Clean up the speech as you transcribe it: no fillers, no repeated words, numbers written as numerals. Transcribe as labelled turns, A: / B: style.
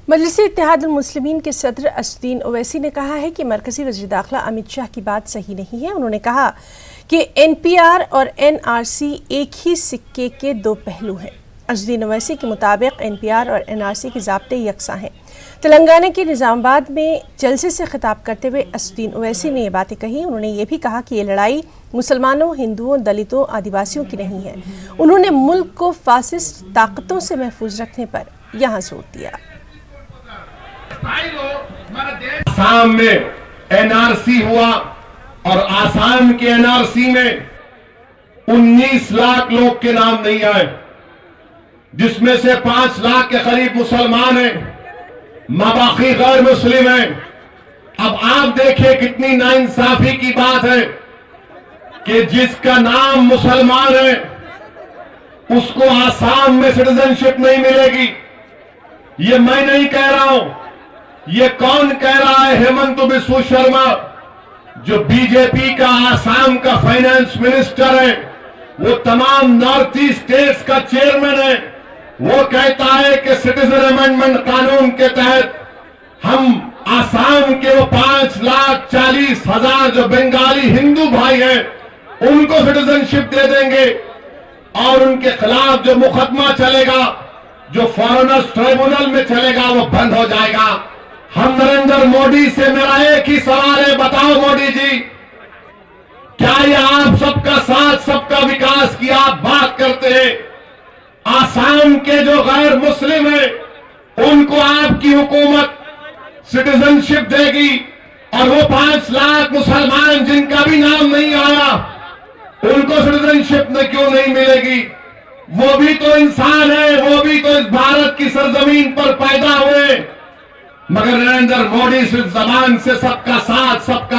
A: मजलिस-ए-इत्तेहादुल मुस्लिमीन के सदर असदुद्दीन ओवैसी ने कहा है कि मरकजी वज़ीर दाखिला अमित शाह की बात सही नहीं है। उन्होंने कहा कि एनपीआर और एनआरसी एक ही सिक्के के दो पहलू हैं। असदुद्दीन ओवैसी के मुताबिक एनपीआर और एनआरसी के ज़ाब्ते यकसा हैं। तेलंगाना के निज़ामाबाद में जलसे से खिताब करते हुए असदुद्दीन ओवैसी ने ये बातें कही। उन्होंने ये भी कहा कि ये लड़ाई मुसलमानों, हिंदुओं, दलितों, आदिवासियों की नहीं है। उन्होंने मुल्क को फासिस्ट ताकतों से महफूज रखने पर यहाँ जोर दिया।
B: आसाम में एनआरसी हुआ और आसाम के एनआरसी में 19 लाख लोग के नाम नहीं आए, जिसमें से 5 लाख के करीब मुसलमान हैं, बाकी गैर मुस्लिम हैं। अब आप देखिए कितनी नाइंसाफी की बात है कि जिसका नाम मुसलमान है उसको आसाम में सिटीजनशिप नहीं मिलेगी। ये मैं नहीं कह रहा हूं, ये कौन कह रहा है? हेमंत बिस्व शर्मा, जो बीजेपी का आसाम का फाइनेंस मिनिस्टर है, वो तमाम नॉर्थ ईस्ट स्टेट्स का चेयरमैन है। वो कहता है कि सिटीजन अमेंडमेंट कानून के तहत हम आसाम के वो 5,40,000 जो बंगाली हिंदू भाई हैं उनको सिटीजनशिप दे देंगे और उनके खिलाफ जो मुकदमा चलेगा, जो फॉरेनर्स ट्रिब्यूनल में चलेगा, वो बंद हो जाएगा। हम नरेंद्र मोदी से मेरा एक ही सवाल है, बताओ मोदी जी, क्या ये आप सबका साथ, सबका विकास की आप बात करते हैं? आसाम के जो गैर मुस्लिम हैं उनको आपकी हुकूमत सिटीजनशिप देगी और वो 5 लाख मुसलमान जिनका भी नाम नहीं आया उनको सिटीजनशिप में क्यों नहीं मिलेगी? वो भी तो इंसान है, वो भी तो इस भारत की सरजमीन पर पैदा हुए, मगर नरेंद्र मोदी सिर्फ जबान से सबका साथ, सब